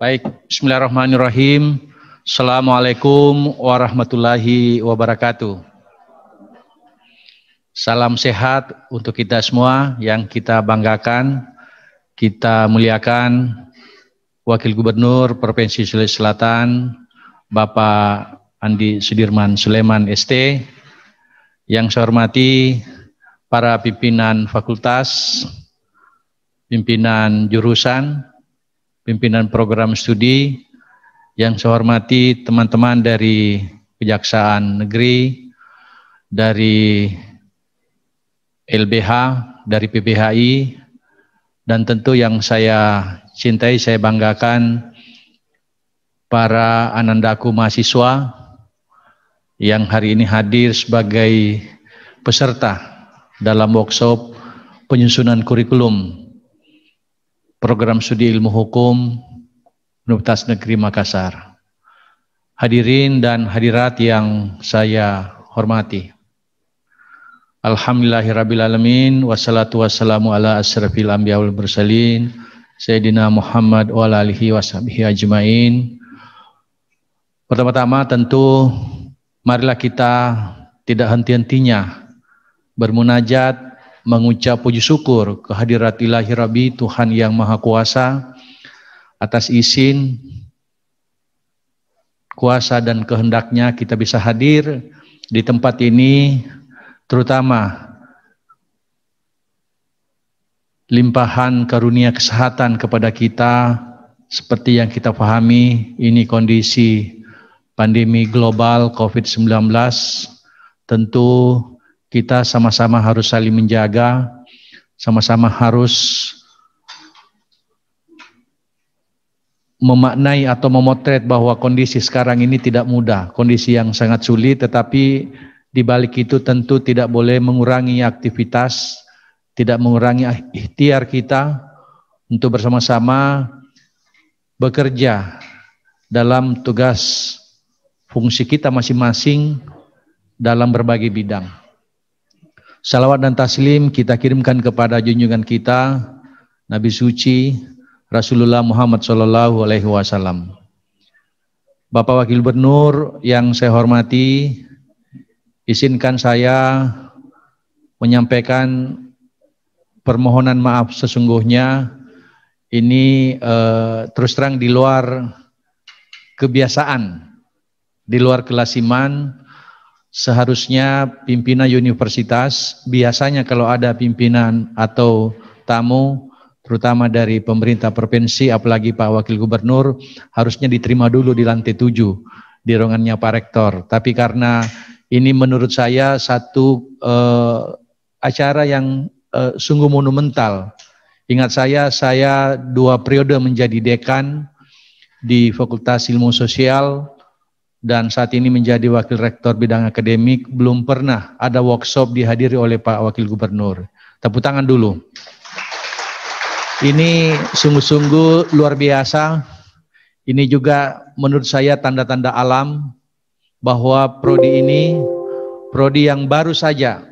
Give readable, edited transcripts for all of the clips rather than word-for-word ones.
Baik, bismillahirrahmanirrahim. Assalamualaikum warahmatullahi wabarakatuh. Salam sehat untuk kita semua yang kita banggakan, kita muliakan Wakil Gubernur Provinsi Sulawesi Selatan, Bapak Andi Sudirman Sulaiman ST, yang saya hormati para pimpinan fakultas, pimpinan jurusan, pimpinan program studi, yang saya hormati teman-teman dari Kejaksaan Negeri, dari LBH, dari PBHI, dan tentu yang saya cintai, saya banggakan para anandaku mahasiswa yang hari ini hadir sebagai peserta dalam workshop penyusunan kurikulum Program Studi Ilmu Hukum Universitas Negeri Makassar. Hadirin dan hadirat yang saya hormati. Alhamdulillahirrabbilalamin, wassalatu wassalamu ala asrafil anbiya wal mursalin, Sayyidina Muhammad wa ala alihi washabihi ajmain. Pertama-tama tentu marilah kita tidak henti-hentinya bermunajat, mengucap puji syukur kehadirat ilahi Rabbi Tuhan yang Maha Kuasa atas izin, kuasa dan kehendaknya kita bisa hadir di tempat ini, terutama limpahan karunia kesehatan kepada kita. Seperti yang kita pahami, ini kondisi pandemi global COVID-19, tentu kita sama-sama harus saling menjaga, sama-sama harus memaknai atau memotret bahwa kondisi sekarang ini tidak mudah, kondisi yang sangat sulit, tetapi di balik itu tentu tidak boleh mengurangi aktivitas, tidak mengurangi ikhtiar kita untuk bersama-sama bekerja dalam tugas fungsi kita masing-masing dalam berbagai bidang. Salawat dan taslim kita kirimkan kepada junjungan kita, Nabi suci Rasulullah Muhammad SAW. Bapak Wakil Gubernur yang saya hormati, izinkan saya menyampaikan permohonan maaf sesungguhnya. Ini terus terang di luar kebiasaan, di luar kelasiman. Seharusnya pimpinan universitas, biasanya kalau ada pimpinan atau tamu, terutama dari pemerintah provinsi, apalagi Pak Wakil Gubernur, harusnya diterima dulu di lantai 7, di ruangannya Pak Rektor. Tapi karena ini menurut saya satu acara yang sungguh monumental. Ingat saya 2 periode menjadi dekan di Fakultas Ilmu Sosial, dan saat ini menjadi wakil rektor bidang akademik. Belum pernah ada workshop dihadiri oleh Pak Wakil Gubernur. Tepuk tangan dulu. Ini sungguh-sungguh luar biasa. Ini juga menurut saya tanda-tanda alam bahwa prodi ini, prodi yang baru saja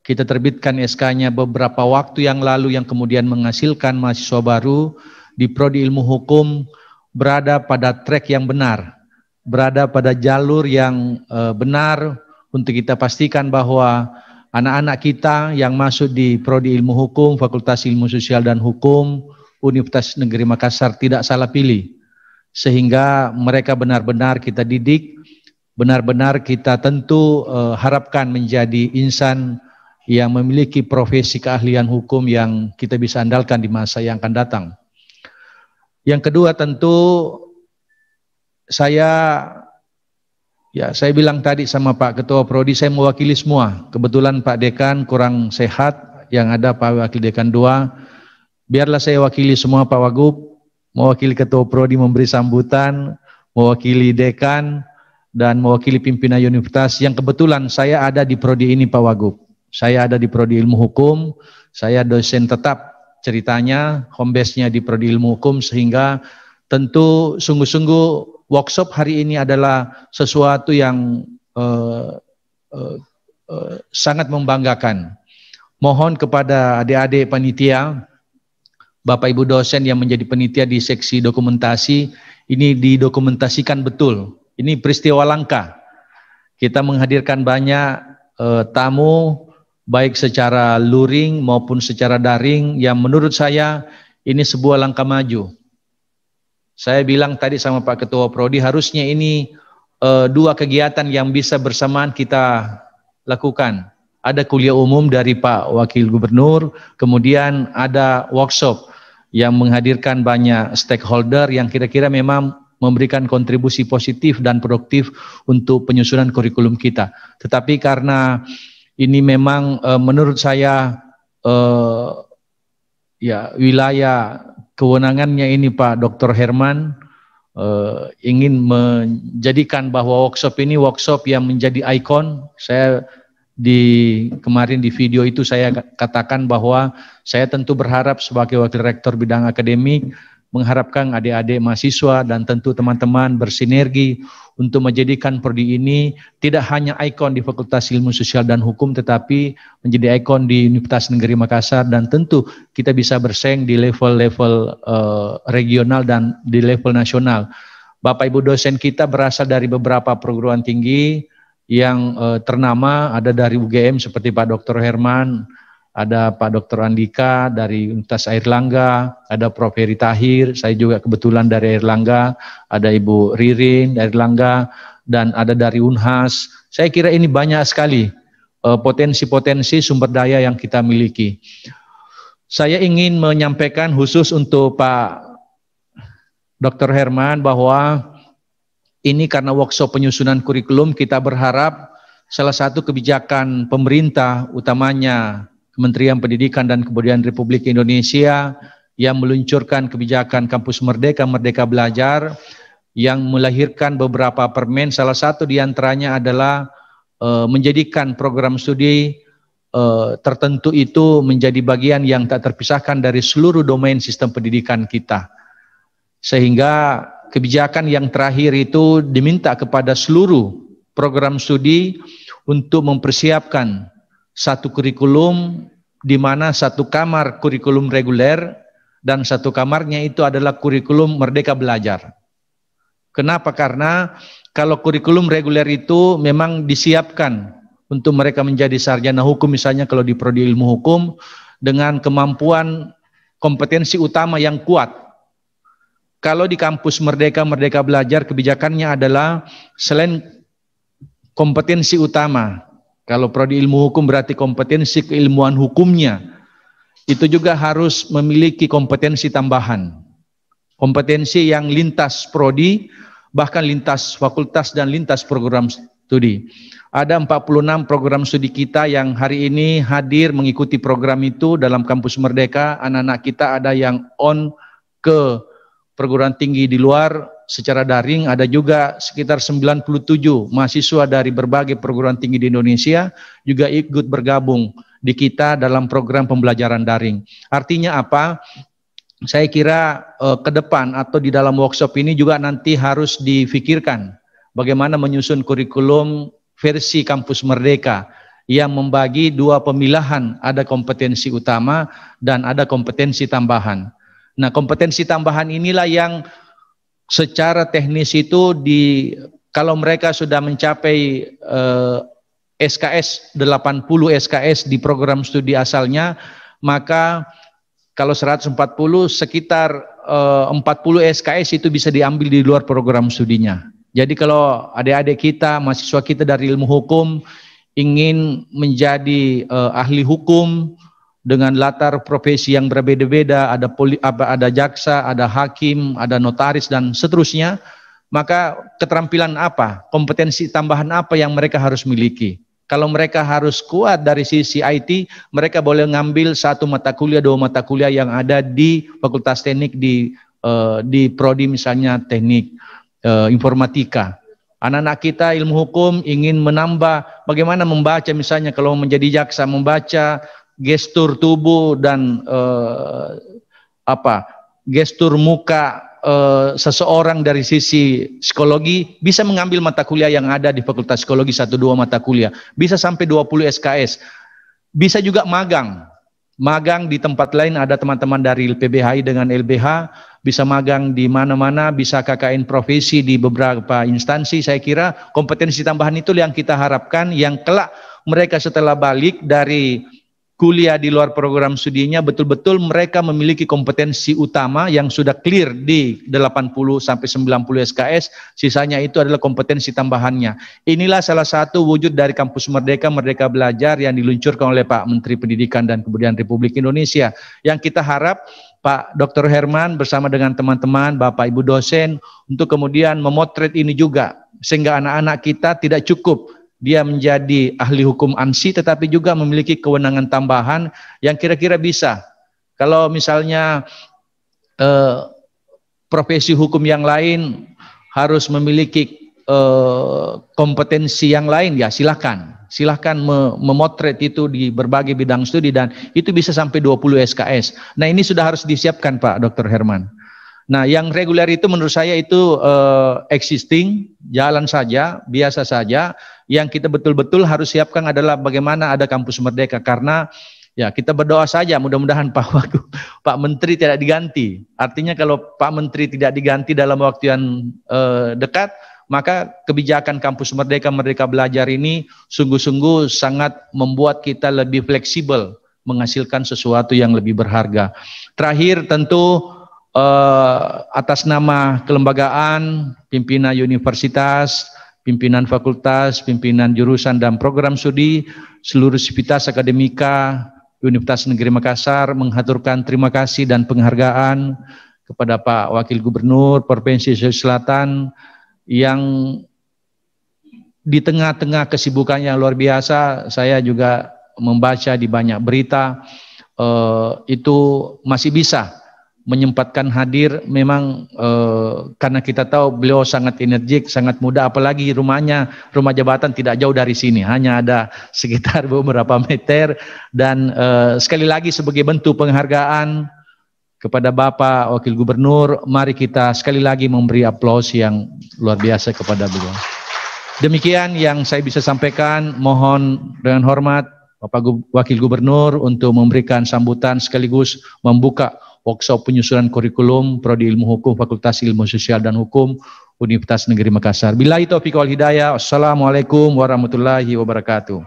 kita terbitkan SK-nya beberapa waktu yang lalu, yang kemudian menghasilkan mahasiswa baru di prodi ilmu hukum, berada pada track yang benar, berada pada jalur yang benar untuk kita pastikan bahwa anak-anak kita yang masuk di Prodi Ilmu Hukum, Fakultas Ilmu Sosial dan Hukum, Universitas Negeri Makassar tidak salah pilih. Sehingga mereka benar-benar kita didik, benar-benar kita tentu harapkan menjadi insan yang memiliki profesi keahlian hukum yang kita bisa andalkan di masa yang akan datang. Yang kedua tentu saya bilang tadi sama Pak Ketua Prodi, saya mewakili semua. Kebetulan Pak Dekan kurang sehat, yang ada Pak Wakil Dekan 2. Biarlah saya wakili semua Pak Wagub, mewakili Ketua Prodi memberi sambutan, mewakili Dekan, dan mewakili pimpinan universitas. Yang kebetulan saya ada di Prodi ini Pak Wagub. Saya ada di Prodi Ilmu Hukum, saya dosen tetap ceritanya, home base-nya di Prodi Ilmu Hukum, sehingga tentu sungguh-sungguh workshop hari ini adalah sesuatu yang sangat membanggakan. Mohon kepada adik-adik panitia Bapak Ibu dosen yang menjadi penitia di seksi dokumentasi, ini didokumentasikan betul. Ini peristiwa langka. Kita menghadirkan banyak tamu, baik secara luring maupun secara daring, yang menurut saya ini sebuah langkah maju. Saya bilang tadi sama Pak Ketua Prodi, harusnya ini dua kegiatan yang bisa bersamaan kita lakukan. Ada kuliah umum dari Pak Wakil Gubernur, kemudian ada workshop yang menghadirkan banyak stakeholder yang kira-kira memang memberikan kontribusi positif dan produktif untuk penyusunan kurikulum kita. Tetapi karena ini memang menurut saya ya wilayah kewenangannya ini Pak Dr. Herman ingin menjadikan bahwa workshop ini workshop yang menjadi ikon. Saya kemarin di video itu saya katakan bahwa saya tentu berharap sebagai wakil rektor bidang akademik mengharapkan adik-adik mahasiswa dan tentu teman-teman bersinergi untuk menjadikan prodi ini tidak hanya ikon di Fakultas Ilmu Sosial dan Hukum, tetapi menjadi ikon di Universitas Negeri Makassar, dan tentu kita bisa bersaing di level-level regional dan di level nasional. Bapak Ibu dosen kita berasal dari beberapa perguruan tinggi yang ternama, ada dari UGM seperti Pak Dr. Herman, ada Pak Dr. Andika dari Universitas Airlangga, ada Prof. Heri Tahir, saya juga kebetulan dari Airlangga, ada Ibu Ririn dari Airlangga, dan ada dari Unhas. Saya kira ini banyak sekali potensi-potensi sumber daya yang kita miliki. Saya ingin menyampaikan khusus untuk Pak Dr. Herman bahwa ini karena workshop penyusunan kurikulum, kita berharap salah satu kebijakan pemerintah, utamanya Kementerian Pendidikan dan Kebudayaan Republik Indonesia yang meluncurkan kebijakan Kampus Merdeka, Merdeka Belajar, yang melahirkan beberapa permen. Salah satu diantaranya adalah menjadikan program studi tertentu itu menjadi bagian yang tak terpisahkan dari seluruh domain sistem pendidikan kita. Sehingga kebijakan yang terakhir itu diminta kepada seluruh program studi untuk mempersiapkan satu kurikulum di mana satu kamar kurikulum reguler dan satu kamarnya itu adalah kurikulum Merdeka Belajar. Kenapa? Karena kalau kurikulum reguler itu memang disiapkan untuk mereka menjadi sarjana hukum, misalnya kalau di prodi ilmu hukum, dengan kemampuan kompetensi utama yang kuat. Kalau di kampus Merdeka, Merdeka Belajar, kebijakannya adalah selain kompetensi utama, kalau prodi ilmu hukum berarti kompetensi keilmuan hukumnya, itu juga harus memiliki kompetensi tambahan. Kompetensi yang lintas prodi, bahkan lintas fakultas dan lintas program studi. Ada 46 program studi kita yang hari ini hadir mengikuti program itu dalam kampus Merdeka. Anak-anak kita ada yang on ke perguruan tinggi di luar secara daring, ada juga sekitar 97 mahasiswa dari berbagai perguruan tinggi di Indonesia juga ikut bergabung di kita dalam program pembelajaran daring. Artinya apa? Saya kira ke depan atau di dalam workshop ini juga nanti harus difikirkan bagaimana menyusun kurikulum versi Kampus Merdeka yang membagi dua pemilahan, ada kompetensi utama dan ada kompetensi tambahan. Nah, kompetensi tambahan inilah yang secara teknis itu kalau mereka sudah mencapai SKS 80 SKS di program studi asalnya, maka kalau 140 sekitar 40 SKS itu bisa diambil di luar program studinya. Jadi kalau adik-adik kita, mahasiswa kita dari ilmu hukum ingin menjadi ahli hukum dengan latar profesi yang berbeda-beda, ada jaksa, ada hakim, ada notaris dan seterusnya, maka keterampilan apa, kompetensi tambahan apa yang mereka harus miliki. Kalau mereka harus kuat dari sisi IT, mereka boleh ngambil satu mata kuliah, dua mata kuliah yang ada di Fakultas Teknik di prodi misalnya teknik informatika. Anak-anak kita ilmu hukum ingin menambah bagaimana membaca, misalnya kalau menjadi jaksa, membaca gestur tubuh dan gestur muka seseorang dari sisi psikologi, bisa mengambil mata kuliah yang ada di Fakultas Psikologi 1-2 mata kuliah, bisa sampai 20 SKS. Bisa juga magang magang di tempat lain, ada teman-teman dari LPBHI dengan LBH, bisa magang di mana-mana, bisa KKN profesi di beberapa instansi. Saya kira kompetensi tambahan itu yang kita harapkan, yang kelak mereka setelah balik dari kuliah di luar program studinya, betul-betul mereka memiliki kompetensi utama yang sudah clear di 80 sampai 90 SKS, sisanya itu adalah kompetensi tambahannya. Inilah salah satu wujud dari Kampus Merdeka, Merdeka Belajar yang diluncurkan oleh Pak Menteri Pendidikan dan Kebudayaan Republik Indonesia. Yang kita harap Pak Dr. Herman bersama dengan teman-teman, Bapak Ibu dosen, untuk kemudian memotret ini juga, sehingga anak-anak kita tidak cukup dia menjadi ahli hukum ANSI, tetapi juga memiliki kewenangan tambahan yang kira-kira bisa. Kalau misalnya profesi hukum yang lain harus memiliki kompetensi yang lain, ya silahkan memotret itu di berbagai bidang studi, dan itu bisa sampai 20 SKS. Nah, ini sudah harus disiapkan Pak Dr. Herman. Nah, yang reguler itu menurut saya itu existing, jalan saja, biasa saja. Yang kita betul-betul harus siapkan adalah bagaimana ada Kampus Merdeka, karena ya kita berdoa saja mudah-mudahan Pak Menteri tidak diganti. Artinya kalau Pak Menteri tidak diganti dalam waktu yang dekat, maka kebijakan Kampus Merdeka, Merdeka Belajar ini sungguh-sungguh sangat membuat kita lebih fleksibel, menghasilkan sesuatu yang lebih berharga. Terakhir tentu atas nama kelembagaan, pimpinan universitas, pimpinan fakultas, pimpinan jurusan dan program studi, seluruh sivitas akademika Universitas Negeri Makassar mengaturkan terima kasih dan penghargaan kepada Pak Wakil Gubernur Provinsi Sulawesi Selatan yang di tengah-tengah kesibukan yang luar biasa. Saya juga membaca di banyak berita itu masih bisa menyempatkan hadir, memang karena kita tahu beliau sangat energik, sangat muda, apalagi rumah jabatan tidak jauh dari sini, hanya ada sekitar beberapa meter. Dan sekali lagi sebagai bentuk penghargaan kepada Bapak Wakil Gubernur, mari kita sekali lagi memberi aplaus yang luar biasa kepada beliau. Demikian yang saya bisa sampaikan, mohon dengan hormat Bapak Wakil Gubernur untuk memberikan sambutan sekaligus membuka workshop penyusunan kurikulum Prodi Ilmu Hukum Fakultas Ilmu Sosial dan Hukum Universitas Negeri Makassar. Billahi taufiq wal hidayah. Wassalamualaikum warahmatullahi wabarakatuh.